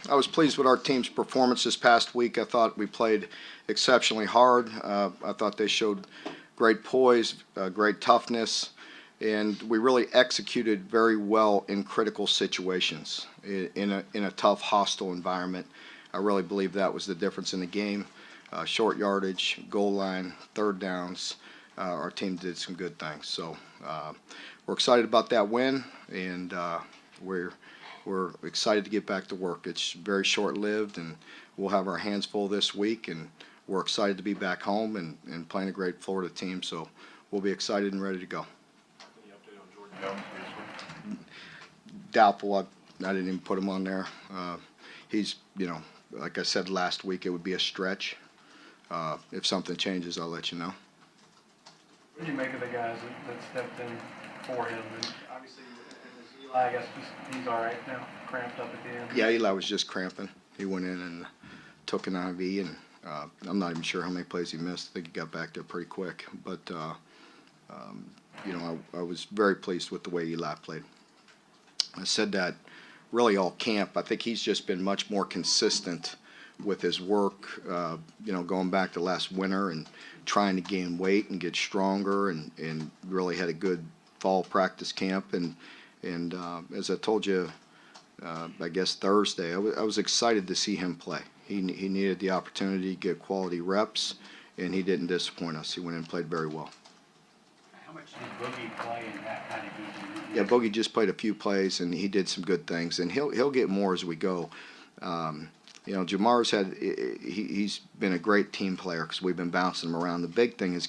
I was pleased with our team's performance this past week. I thought we played exceptionally hard. I thought they showed great poise, great toughness, and we really executed very well in critical situations in a tough, hostile environment. I really believe that was the difference in the game. Short yardage, goal line, third downs. Our team did some good things. So we're excited about that win, and we're excited to get back to work. It's very short-lived, and we'll have our hands full this week, and we're excited to be back home and playing a great Florida team. So we'll be excited and ready to go. Any update on Jordan Jones for this one? Doubtful. I didn't even put him on there. He's, like I said last week, it would be a stretch. If something changes, I'll let you know. What do you make of the guys that stepped in for him? And obviously, Eli, I guess he's all right now, cramped up at the end. Yeah, Eli was just cramping. He went in and took an IV, and I'm not even sure how many plays he missed. I think he got back there pretty quick. But, I was very pleased with the way Eli played. I said that really all camp. I think he's just been much more consistent with his work, going back to last winter and trying to gain weight and get stronger, and really had a good fall practice camp. And as I told you, I guess Thursday, I was excited to see him play. He needed the opportunity to get quality reps, and he didn't disappoint us. He went in and played very well. How much did Boogie play in that kind of game? Yeah, Bogey just played a few plays, and he did some good things, and he'll get more as we go. Jamar's he's been a great team player because we've been bouncing him around. The big thing is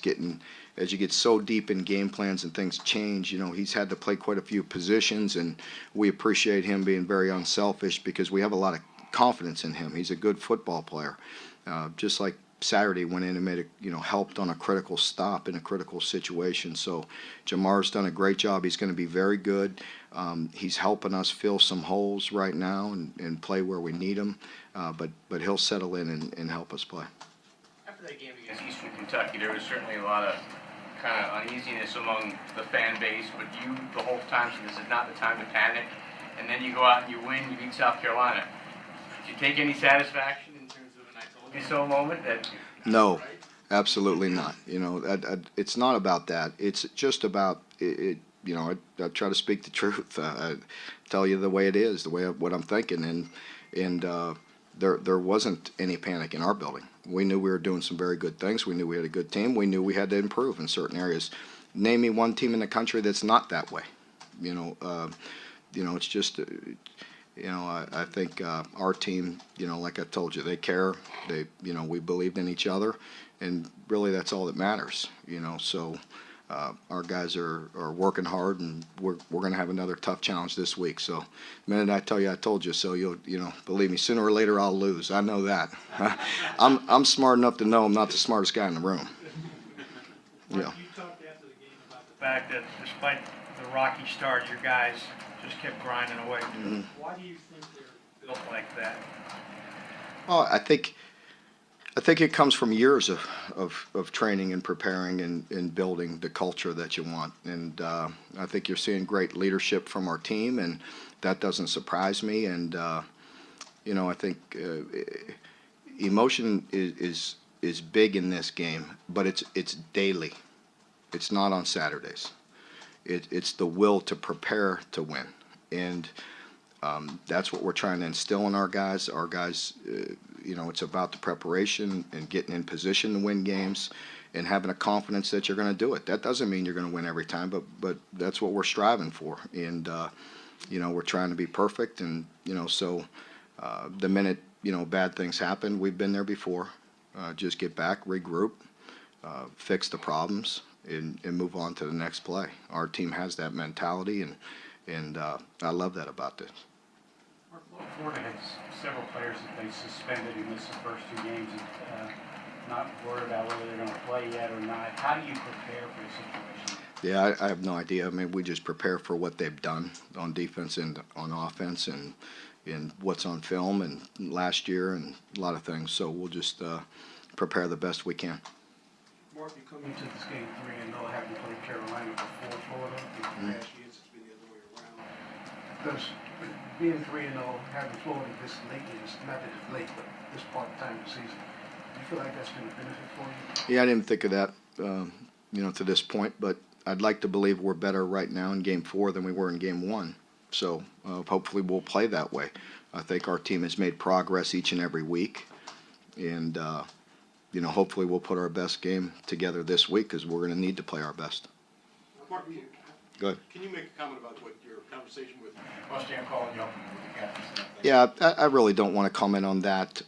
as you get so deep in game plans and things change, he's had to play quite a few positions, and we appreciate him being very unselfish because we have a lot of confidence in him. He's a good football player. Just like Saturday went in and helped on a critical stop in a critical situation. So Jamar's done a great job. He's going to be very good. He's helping us fill some holes right now and play where we need him. But he'll settle in and help us play. After that game against Eastern Kentucky, there was certainly a lot of kind of uneasiness among the fan base, but you the whole time said this is not the time to panic, and then you go out and you win, you beat South Carolina. Did you take any satisfaction in terms of an I told you so moment? No, absolutely not. It's not about that. It's just about it. I try to speak the truth. I tell you the way it is, what I'm thinking, and there wasn't any panic in our building. We knew we were doing some very good things. We knew we had a good team. We knew we had to improve in certain areas. Name me one team in the country that's not that way. It's just. I think our team, like I told you, they care. We believed in each other, and really that's all that matters. So our guys are working hard, and we're going to have another tough challenge this week. So the minute I tell you I told you so, you'll believe me. Sooner or later I'll lose. I know that. I'm smart enough to know I'm not the smartest guy in the room. Yeah. You talked after the game about the fact that despite the rocky start, your guys just kept grinding away. Mm-hmm. Why do you think they're built like that? Well, I think it comes from years of training and preparing and building the culture that you want. And I think you're seeing great leadership from our team, and that doesn't surprise me. And I think emotion is big in this game, but it's daily. It's not on Saturdays. It's the will to prepare to win, and that's what we're trying to instill in our guys. Our guys, it's about the preparation and getting in position to win games, and having a confidence that you're going to do it. That doesn't mean you're going to win every time, but that's what we're striving for, and we're trying to be perfect. And so the minute bad things happen, we've been there before. Just get back, regroup, fix the problems, and move on to the next play. Our team has that mentality, and I love that about this. Florida has several players that they suspended who missed the first two games. Not worried about whether they're going to play yet or not. How do you prepare for a situation? Yeah, I have no idea. I mean, we just prepare for what they've done on defense and on offense, and what's on film and last year and a lot of things. So we'll just prepare the best we can. Mark, you come into this game 3-0, having played Carolina before Florida. In past years, it's been the other way around. being 3-0, having Florida this late in this, not that it's late, but this part of time of the season, do you feel like that's been a benefit for you? Yeah, I didn't think of that, to this point, but I'd like to believe we're better right now in Game 4 than we were in Game 1. So hopefully we'll play that way. I think our team has made progress each and every week, and hopefully we'll put our best game together this week because we're going to need to play our best. Mark, Go ahead. can you make a comment about what your conversation with Stan calling you up with the captains. Yeah, I really don't want to comment on that,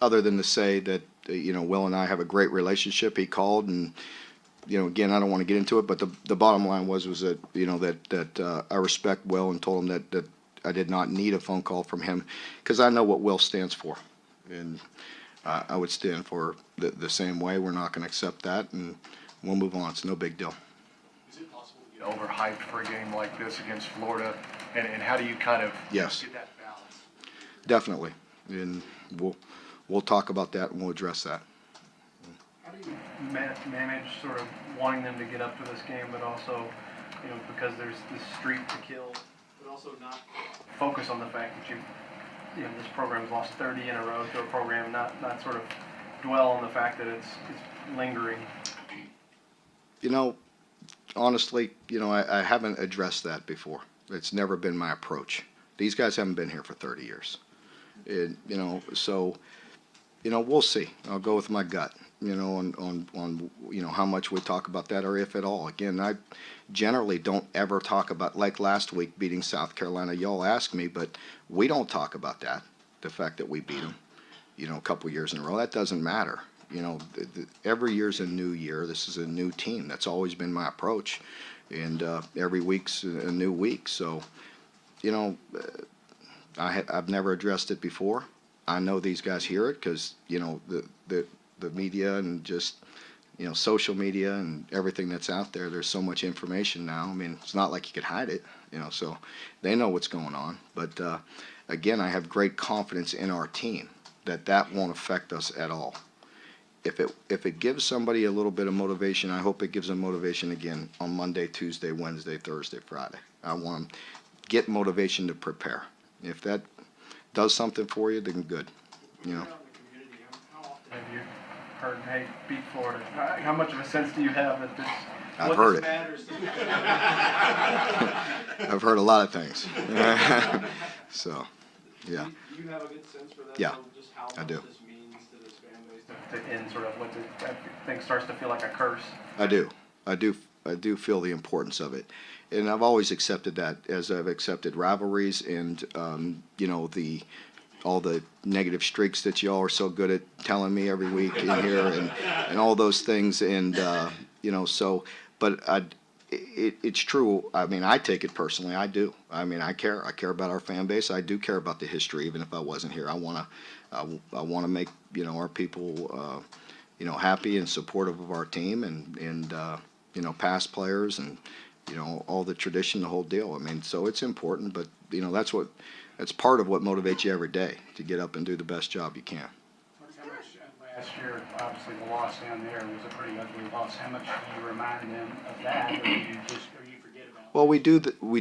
other than to say that, Will and I have a great relationship. He called and, again, I don't want to get into it, but the bottom line was that, that I respect Will and told him that I did not need a phone call from him because I know what Will stands for. And I would stand for the same way. We're not going to accept that, and we'll move on. It's no big deal. is it possible to get overhyped for a game like this against Florida? And how do you Yes, get that balance? definitely. And we'll talk about that and we'll address that. How do you manage sort of wanting them to get up for this game, but also, because there's this streak to kill, but also not focus on the fact that this program's lost 30 in a row to a program, not sort of dwell on the fact that it's lingering. Honestly, I haven't addressed that before. It's never been my approach. These guys haven't been here for 30 years. So, we'll see. I'll go with my gut, on how much we talk about that or if at all. Again, I generally don't ever talk about, like last week beating South Carolina. Y'all ask me, but we don't talk about that, the fact that we beat them, a couple years in a row. That doesn't matter. Every year's a new year. This is a new team. That's always been my approach. And every week's a new week. So, I've never addressed it before. I know these guys hear it because, the media and just, social media and everything that's out there, there's so much information now. I mean, it's not like you could hide it, so they know what's going on. But, again, I have great confidence in our team that won't affect us at all. If it gives somebody a little bit of motivation, I hope it gives them motivation again on Monday, Tuesday, Wednesday, Thursday, Friday. I want them to get motivation to prepare. If that does something for you, then good. Out in the community, how often have you heard, hey, beat Florida? How much of a sense do you have that this I've heard it. matters? I've heard a lot of things. So, yeah, Do you have a good sense for that? Yeah, Just how I do. this means to this fan base? And sort of what that thing starts to feel like a curse. I do feel the importance of it, and I've always accepted that, as I've accepted rivalries and all the negative streaks that y'all are so good at telling me every week in here, and all those things, and but it's true. I mean, I take it personally. I do. I mean, I care. I care about our fan base. I do care about the history, even if I wasn't here. I wanna make our people happy and supportive of our team, and past players, and all the tradition, the whole deal. I mean, so it's important, but that's part of what motivates you every day to get up and do the best job you can. Last year, obviously, the loss down there was a pretty ugly loss. How much do you remind them of that, or you forget about it? Well, we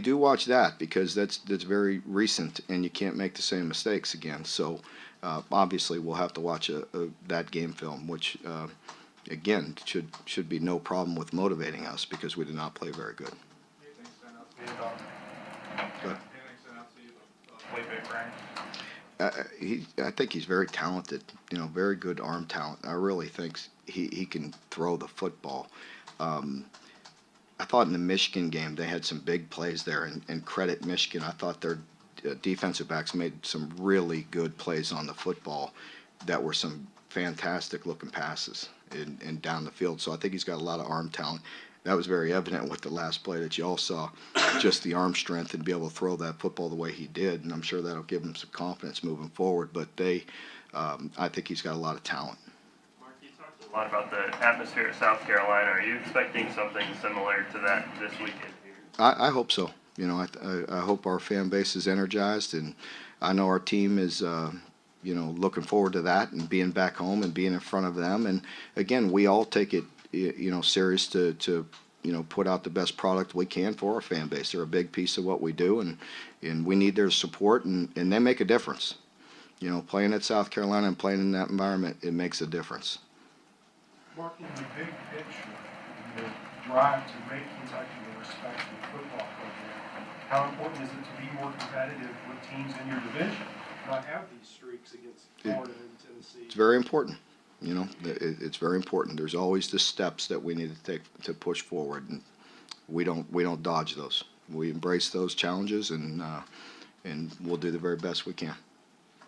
do watch that because that's very recent, and you can't make the same mistakes again. So obviously, we'll have to watch that game film, which again should be no problem with motivating us because we did not play very good. Anything stand out to you about? Go ahead. Anything stand out to you about Felipe Franks? I think he's very talented, very good arm talent. I really think he can throw the football. I thought in the Michigan game they had some big plays there, and credit Michigan. I thought their defensive backs made some really good plays on the football that were some fantastic looking passes and down the field. So I think he's got a lot of arm talent. That was very evident with the last play that you all saw, just the arm strength and be able to throw that football the way he did. And I'm sure that'll give him some confidence moving forward. But I think he's got a lot of talent. Mark, you talked a lot about the atmosphere at South Carolina. Are you expecting something similar to that this weekend here? I hope so. I hope our fan base is energized, and I know our team is looking forward to that and being back home and being in front of them. And again, we all take it serious to put out the best product we can for our fan base. They're a big piece of what we do, and we need their support, and they make a difference. Playing at South Carolina and playing in that environment, it makes a difference. Mark, in the big picture, in the drive to make Kentucky a respectable football program, how important is it to be more competitive with teams in your division, not have these streaks against Florida and Tennessee? It's very important. It's very important. There's always the steps that we need to take to push forward, and we don't dodge those. We embrace those challenges, and we'll do the very best we can.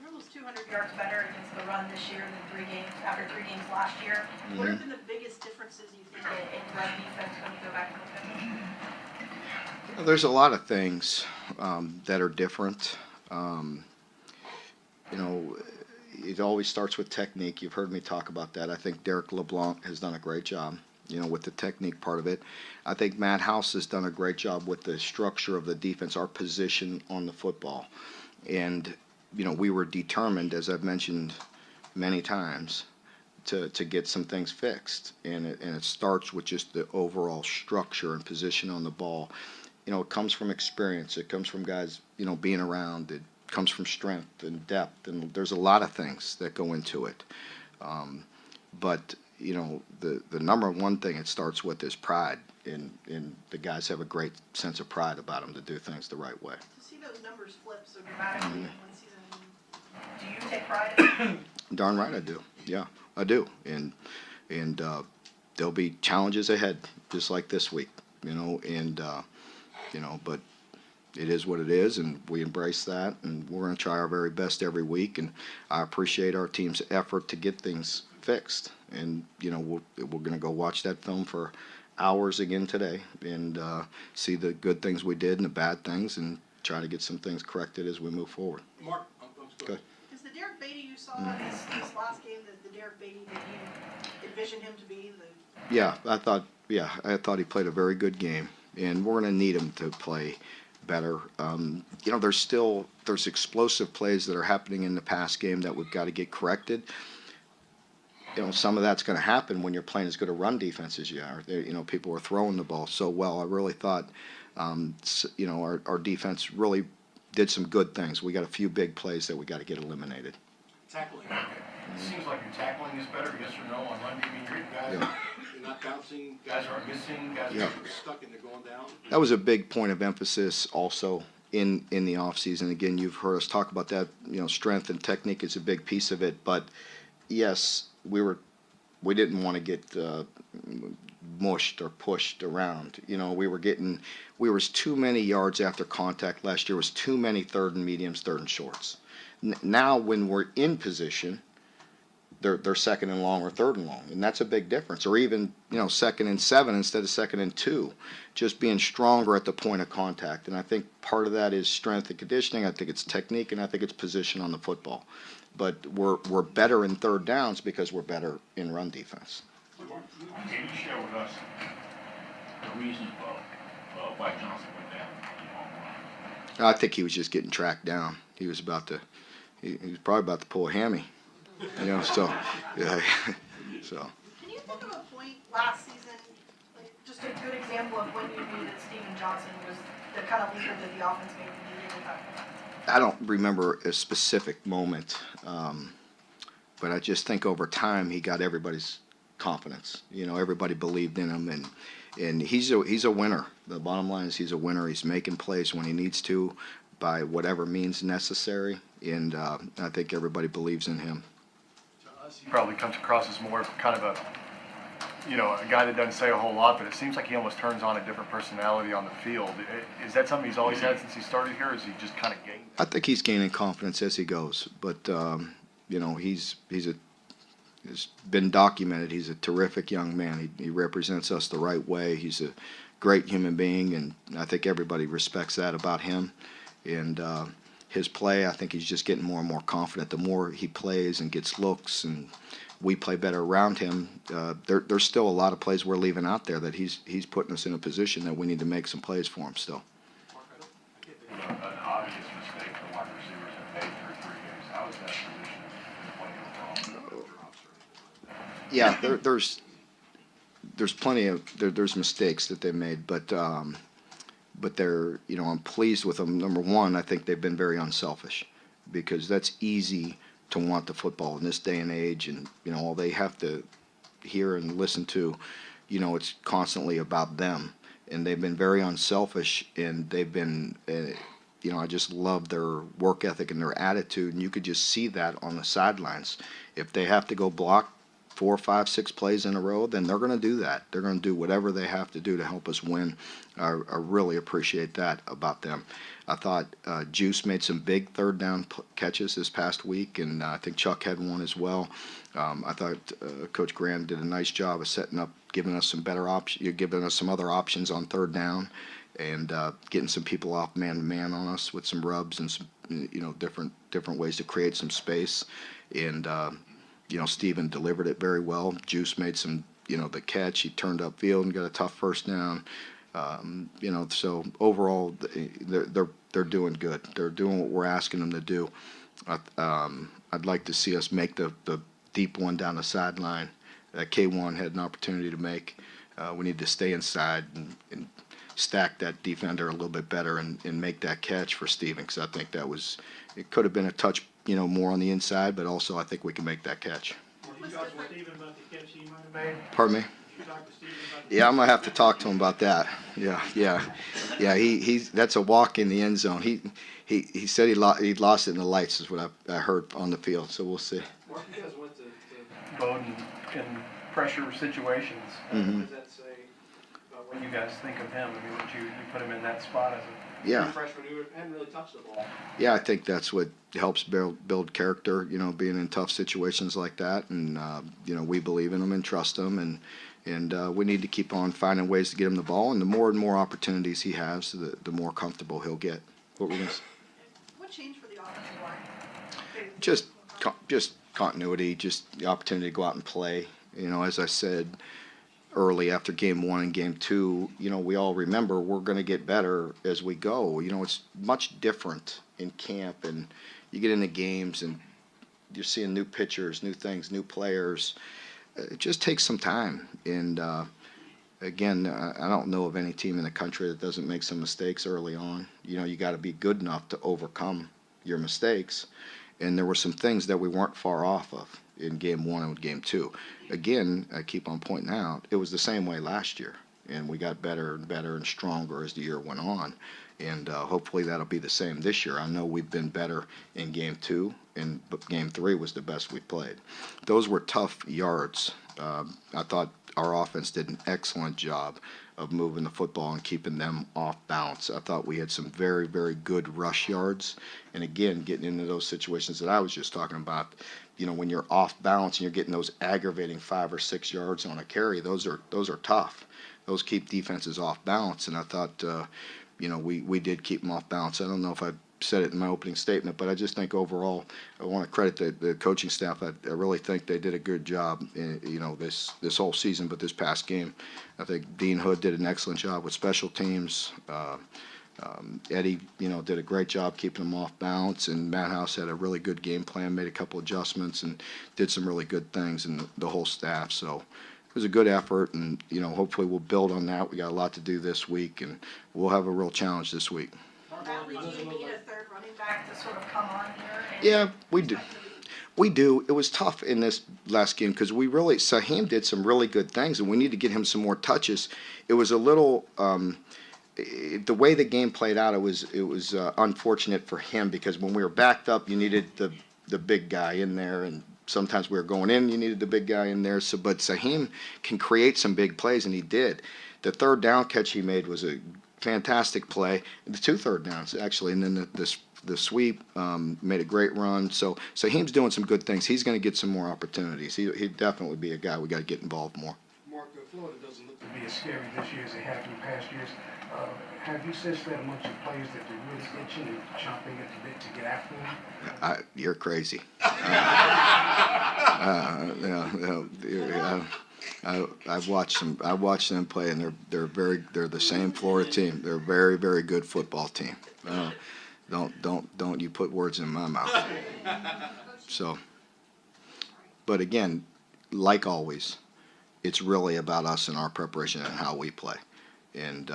You're almost 200 yards better against the run this year than after 3 games last year. What have been the biggest differences you think in run defense when you go back and look at them? There's a lot of things that are different. It always starts with technique. You've heard me talk about that. I think Derek LeBlanc has done a great job, with the technique part of it. I think Matt House has done a great job with the structure of the defense, our position on the football. And, we were determined, as I've mentioned many times, to get some things fixed. And it starts with just the overall structure and position on the ball. It comes from experience. It comes from guys, being around. It comes from strength and depth, and there's a lot of things that go into it. But the number one thing it starts with is pride, and the guys have a great sense of pride about them to do things the right way. To see those numbers flip so dramatically in one season, do you take pride in it? Darn right I do. Yeah, I do. And there'll be challenges ahead, just like this week. But it is what it is, and we embrace that, and we're going to try our very best every week, and I appreciate our team's effort to get things fixed. And, we're going to go watch that film for hours again today and see the good things we did and the bad things and try to get some things corrected as we move forward. Mark, Good. Is the Derek Beatty you saw in this last game the Derek Beatty that you envisioned him to be? Yeah, I thought he played a very good game, and we're going to need him to play better. There's explosive plays that are happening in the pass game that we've got to get corrected. Some of that's going to happen when you're playing as good a run defense as you are. People are throwing the ball so well. I really thought, our defense really did some good things. We got a few big plays that we got to get eliminated. tackling. It seems like your tackling is better, yes or no, on run game. You're not bouncing, guys aren't missing, guys are stuck and they're going down. That was a big point of emphasis also in the offseason. Again, you've heard us talk about that. Strength and technique is a big piece of it. But yes, we didn't want to get mushed or pushed around. We was too many yards after contact last year. Was too many third and mediums, third and shorts. Now when we're in position, they're second and long or third and long, and that's a big difference. Or even second and 7 instead of second and 2, just being stronger at the point of contact. And I think part of that is strength and conditioning. I think it's technique, and I think it's position on the football. But we're better in third downs because we're better in run defense. Can you share with us the reason why Johnson went down? I think he was just getting tracked down. He was he was probably about to pull a hammy. So, yeah. So. Can you think of a point last season, like just a good example of when you knew that Steven Johnson was the kind of leader that the offense maybe needed at that point? I don't remember a specific moment, but I just think over time he got everybody's confidence. Everybody believed in him, and he's a winner. The bottom line is he's a winner. He's making plays when he needs to, by whatever means necessary, and I think everybody believes in him. He probably comes across as more of kind of a guy that doesn't say a whole lot, but it seems like he almost turns on a different personality on the field. Is that something he's always had since he started here, or is he just kind of gained? I think he's gaining confidence as he goes, but he's been documented. He's a terrific young man. He represents us the right way. He's a great human being, and I think everybody respects that about him. And his play, I think he's just getting more and more confident. The more he plays and gets looks, and we play better around him, there's still a lot of plays we're leaving out there that he's putting us in a position that we need to make some plays for him still. An obvious mistake the wide receivers have made through 3 games. How is that position playing overall? Yeah, there's plenty of there's mistakes that they made, but they're, I'm pleased with them. Number one, I think they've been very unselfish, because that's easy to want the football in this day and age, and all they have to hear and listen to, it's constantly about them, and they've been very unselfish, and they've been. I just love their work ethic and their attitude, and you could just see that on the sidelines. If they have to go block 4, 5, 6 plays in a row, then they're going to do that. They're going to do whatever they have to do to help us win. I really appreciate that about them. I thought Juice made some big third down catches this past week, and I think Chuck had one as well. I thought Coach Graham did a nice job of setting up, giving us some better options, giving us some other options on third down, and getting some people off man-to-man on us with some rubs and some different ways to create some space. And Steven delivered it very well. Juice made some the catch. He turned upfield and got a tough first down. So overall they're doing good. They're doing what we're asking them to do. I'd like to see us make the deep one down the sideline that K1 had an opportunity to make. We need to stay inside and stack that defender a little bit better and make that catch for Steven, because I think it could have been a touch more on the inside, but also I think we can make that catch. Did you talk to Steven about the catch he might have made? Pardon me? Did you talk to Steven about the Yeah, I'm gonna have to talk to him about that. Yeah. He's that's a walk in the end zone. He said he lost it in the lights, is what I heard on the field. So we'll see. Mark, you guys went to Bowden in pressure situations. Mhm. What does that say about what you guys think of him? I mean, that you put him in that spot as a Yeah. freshman who hadn't really touched the ball. Yeah, I think that's what helps build character, being in tough situations like that. And, we believe in them and trust them. And we need to keep on finding ways to get him the ball. And the more and more opportunities he has, the more comfortable he'll get. What we're going to What changed for the offensive line? just continuity, just the opportunity to go out and play. As I said early after game 1 and game 2, we all remember we're going to get better as we go. It's much different in camp, and you get into games and you're seeing new pitchers, new things, new players. It just takes some time. And again, I don't know of any team in the country that doesn't make some mistakes early on. You got to be good enough to overcome your mistakes. And there were some things that we weren't far off of in game 1 and game 2. Again, I keep on pointing out, it was the same way last year, and we got better and better and stronger as the year went on. And hopefully that'll be the same this year. I know we've been better in game 2, but game 3 was the best we played. Those were tough yards. I thought our offense did an excellent job of moving the football and keeping them off balance. I thought we had some very, very good rush yards. And again, getting into those situations that I was just talking about, when you're off balance and you're getting those aggravating 5 or 6 yards on a carry, those are tough. Those keep defenses off balance. And I thought, we did keep them off balance. I don't know if I said it in my opening statement, but I just think overall, I want to credit the coaching staff. I really think they did a good job, this whole season, but this past game. I think Dean Hood did an excellent job with special teams. Eddie, did a great job keeping them off balance, and Matt House had a really good game plan, made a couple adjustments, and did some really good things, and the whole staff. So it was a good effort, and hopefully we'll build on that. We got a lot to do this week, and we'll have a real challenge this week. Badly, do you need a third running back to sort of come on here? Yeah, we do. We do. It was tough in this last game because Saheem did some really good things, and we need to get him some more touches. It was a little, the way the game played out, it was unfortunate for him because when we were backed up, you needed the big guy in there, and sometimes we were going in, you needed the big guy in there. But Saheem can create some big plays, and he did. The third down catch he made was a fantastic play. The 2 third downs, actually, and then the sweep made a great run. So Saheem's doing some good things. He's going to get some more opportunities. He'd definitely be a guy we got to get involved more. Mark, Florida doesn't look to be as scary this year as they have in past years. Have you sensed that amongst your players that they're really itching and chomping at the bit to get after them? You're crazy. I've watched them play, and they're the same Florida team. They're a very, very good football team. Don't you put words in my mouth. So, but again, like always, It's really about us and our preparation and how we play. And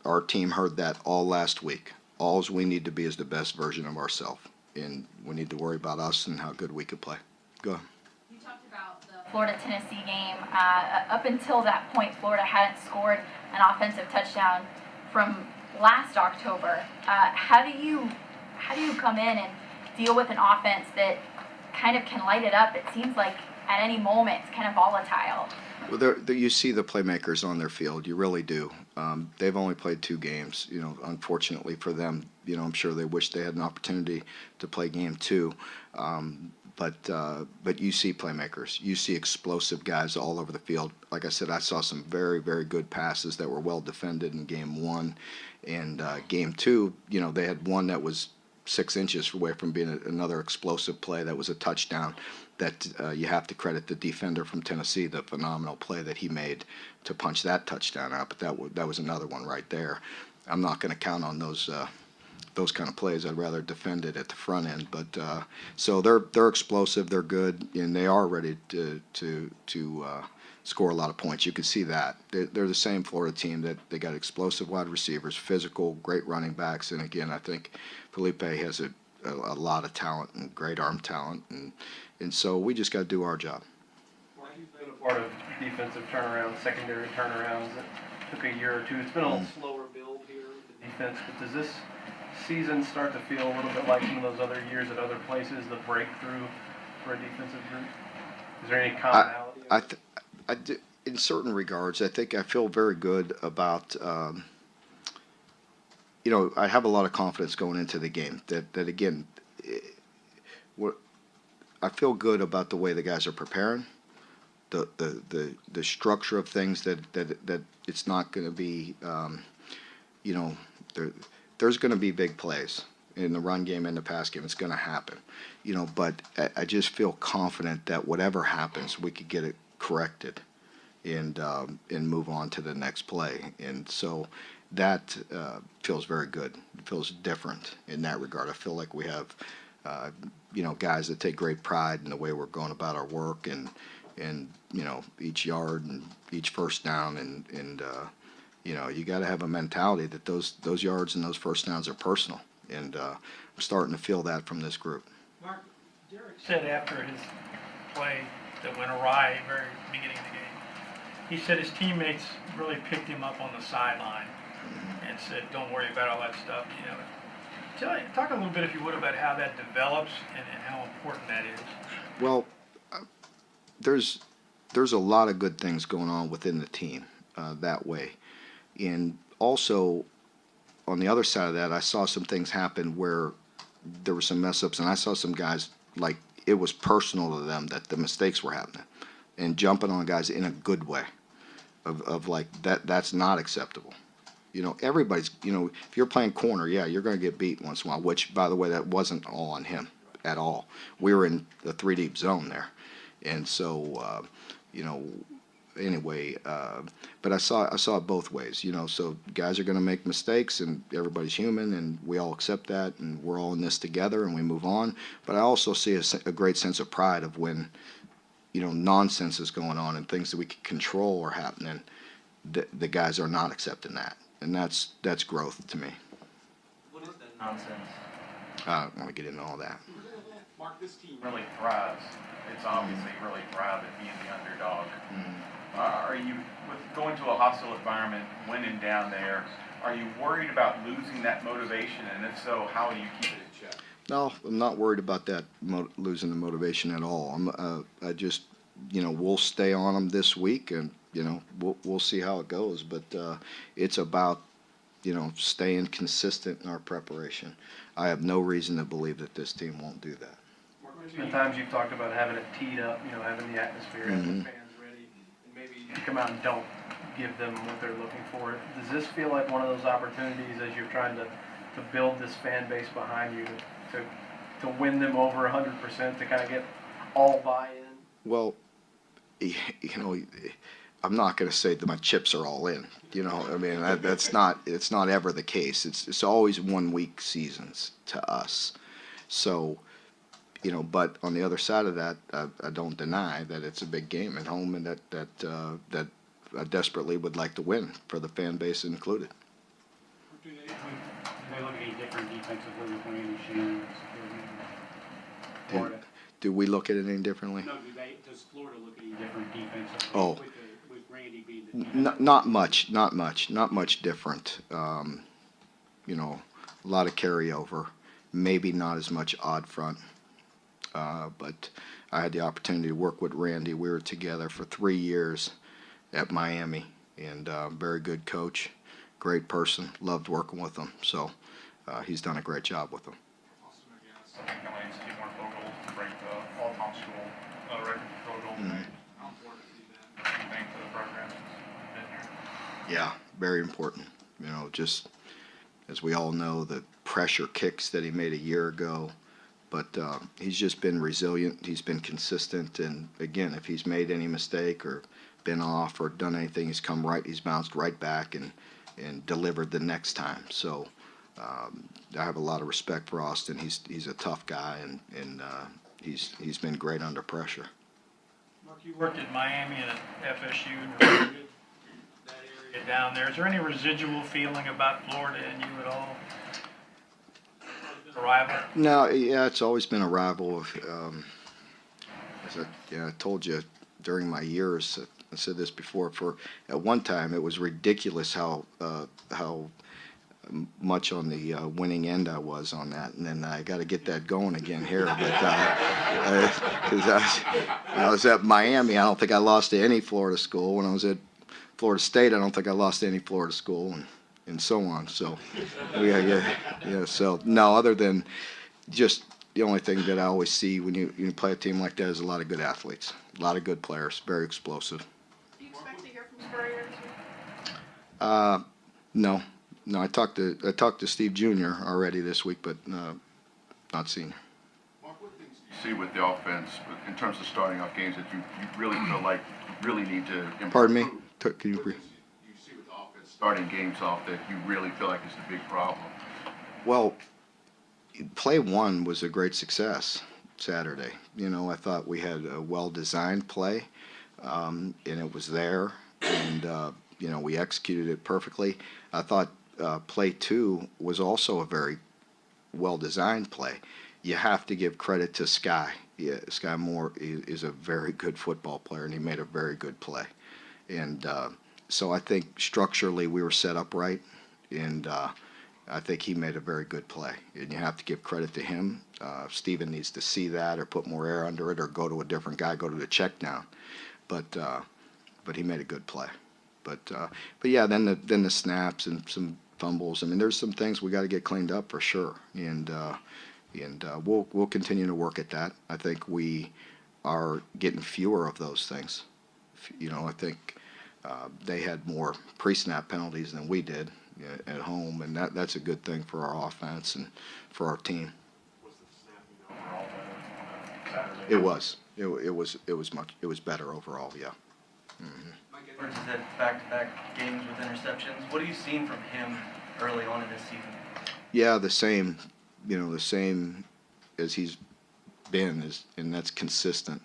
our team heard that all last week. All we need to be is the best version of ourselves, and we need to worry about us and how good we could play. Go ahead. You talked about the Florida-Tennessee game. Up until that point, Florida hadn't scored an offensive touchdown from last October. How do you come in and deal with an offense that kind of can light it up? It seems like at any moment it's kind of volatile. Well, you see the playmakers on their field. You really do. They've only played 2 games. Unfortunately for them, I'm sure they wish they had an opportunity to play game 2. But you see playmakers. You see explosive guys all over the field. Like I said, I saw some very, very good passes that were well defended in game 1. And game 2, they had one that was 6 inches away from being another explosive play that was a touchdown. That you have to credit the defender from Tennessee, the phenomenal play that he made to punch that touchdown out. But that was another one right there. I'm not going to count on those kind of plays. I'd rather defend it at the front end. But so they're explosive, they're good, and they are ready to score a lot of points. You can see that they're the same Florida team that they got explosive wide receivers, physical, great running backs, and again, I think Felipe has a lot of talent and great arm talent, and so we just got to do our job. You've been a part of defensive turnarounds, secondary turnarounds that took a year or two. It's been a little slower build here with the defense, but does this season start to feel a little bit like some of those other years at other places, the breakthrough for a defensive group? Is there any commonality? I do, in certain regards, I think I feel very good about. I have a lot of confidence going into the game. That again, I feel good about the way the guys are preparing, the structure of things that it's not going to be, there's going to be big plays in the run game and the pass game. It's going to happen, but I just feel confident that whatever happens, we could get it corrected and move on to the next play. And so that feels very good. It feels different in that regard. I feel like we have guys that take great pride in the way we're going about our work and each yard and each first down and you got to have a mentality that those yards and those first downs are personal, and I'm starting to feel that from this group. Mark, Derek said after his play that went awry at the very beginning of the game, he said his teammates really picked him up on the sideline and said, "Don't worry about all that stuff." Talk a little bit, if you would, about how that develops and how important that is. Well, there's a lot of good things going on within the team that way. And also, on the other side of that, I saw some things happen where there were some mess-ups, and I saw some guys, like, it was personal to them that the mistakes were happening, and jumping on guys in a good way of like, that's not acceptable. Everybody's, if you're playing corner, yeah, you're going to get beat once in a while, which, by the way, that wasn't all on him at all. We were in the 3-deep zone there. And so, anyway, but I saw it both ways, so guys are going to make mistakes, and everybody's human, and we all accept that, and we're all in this together, and we move on. But I also see a great sense of pride of when, nonsense is going on and things that we can control are happening, the guys are not accepting that. And that's growth to me. What is that nonsense? I don't want to get into all that. Mark, this team really thrives. It's obviously really thrived at being the underdog. Are you, with going to a hostile environment, winning down there, are you worried about losing that motivation? And if so, how do you keep it in check? No, I'm not worried about that, losing the motivation at all. I just, we'll stay on them this week, and we'll see how it goes. But it's about, staying consistent in our preparation. I have no reason to believe that this team won't do that. At times you've talked about having it teed up, having the atmosphere, having the fans ready, and maybe you come out and don't give them what they're looking for. Does this feel like one of those opportunities as you're trying to build this fan base behind you to win them over 100%, to kind of get all buy-in? Well, I'm not going to say that my chips are all in. It's not ever the case. It's always 1 week seasons to us. So, But on the other side of that, I don't deny that it's a big game at home, and that I desperately would like to win for the fan base included. Do they look any different defensively with Randy Shannon as Florida? Do we look at it any differently? No, does Florida look any different defensively Oh. with Randy being the defensive? Not much different. A lot of carryover, maybe not as much odd front. But I had the opportunity to work with Randy. We were together for 3 years at Miami, and very good coach, great person, loved working with him. So he's done a great job with them. Also, against Lane's team more goals to break the all-time school record for field goal rate. How important is he been, you think, to the program since he's been here? Yeah, very important. Just as we all know, the pressure kicks that he made a year ago. But he's just been resilient. He's been consistent. And, again, if he's made any mistake or been off or done anything, he's come right. He's bounced right back and delivered the next time. So I have a lot of respect for Austin. He's a tough guy, and he's been great under pressure. Mark, you worked at Miami and at FSU and really good that area down there. Is there any residual feeling about Florida and you at all? A rival? No, yeah, it's always been a rival. I told you during my years, I said this before. At one time, it was ridiculous how much on the winning end I was on that, and then I got to get that going again here. But because I was at Miami, I don't think I lost to any Florida school. When I was at Florida State, I don't think I lost to any Florida school, and so on. So, yeah. So no, other than just the only thing that I always see when you play a team like that is a lot of good athletes, a lot of good players, very explosive. Do you expect to hear from Spurrier this week? No. I talked to Steve Jr. already this week, but not senior. Mark, what things do you see with the offense in terms of starting off games that you really feel like really need to improve? Pardon me? Can you repeat? You see with the offense starting games off that you really feel like is the big problem? Well, play one was a great success Saturday. I thought we had a well-designed play, and it was there, and we executed it perfectly. I thought play two was also a very well-designed play. You have to give credit to Sky. Yeah, Sky Moore is a very good football player, and he made a very good play. And so I think structurally we were set up right, and I think he made a very good play. And you have to give credit to him. Steven needs to see that or put more air under it or go to a different guy, go to the check down. But he made a good play. But yeah, then the snaps and some fumbles. I mean, there's some things we got to get cleaned up for sure, and we'll continue to work at that. I think we are getting fewer of those things. I think they had more pre-snap penalties than we did at home, and that's a good thing for our offense and for our team. Was the snapping overall better on Saturday? It was better overall. Yeah. Mm-hmm. Mike Edwards has had back-to-back games with interceptions. What have you seen from him early on in this season? Yeah, the same as he's been, and that's consistent.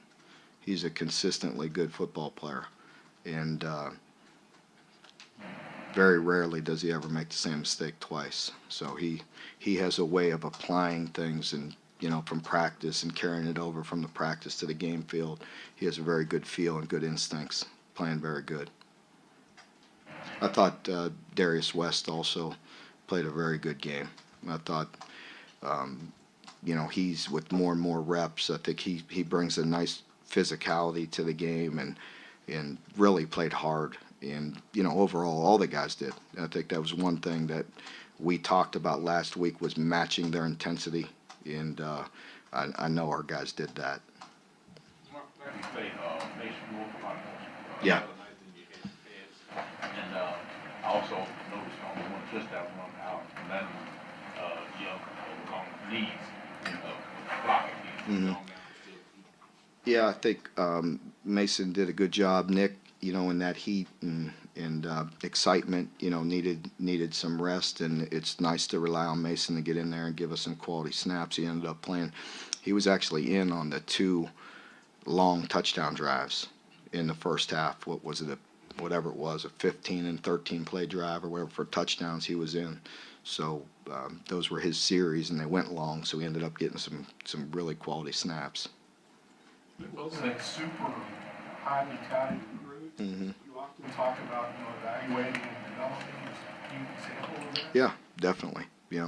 He's a consistently good football player, and very rarely does he ever make the same mistake twice. So he has a way of applying things and from practice and carrying it over from the practice to the game field. He has a very good feel and good instincts, playing very good. I thought Darius West also played a very good game. I thought, he's with more and more reps. I think he brings a nice physicality to the game and really played hard. And, overall, all the guys did. I think that was one thing that we talked about last week was matching their intensity. And I know our guys did that. Mark, you played Mason Wolf a lot more. Yeah. And I also noticed on the one just that one out, and then long knees, blocking. Mm-hmm. Yeah, I think Mason did a good job. Nick, in that heat and excitement, needed some rest, and it's nice to rely on Mason to get in there and give us some quality snaps. He ended up playing He was actually in on the 2 long touchdown drives in the first half. What was it? Whatever it was, a 15 and 13 play drive or whatever for touchdowns he was in. So those were his series, and they went long. So he ended up getting some really quality snaps. Wilson, a super highly touted recruit. Mm-hmm. You often talk about evaluating and developing. Is he an example of that? Yeah, definitely.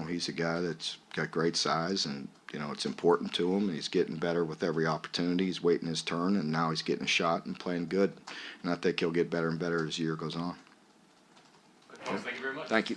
He's a guy that's got great size, and it's important to him. He's getting better with every opportunity. He's waiting his turn, and now he's getting a shot and playing good. And I think he'll get better and better as the year goes on. Thank you very much. Thank you.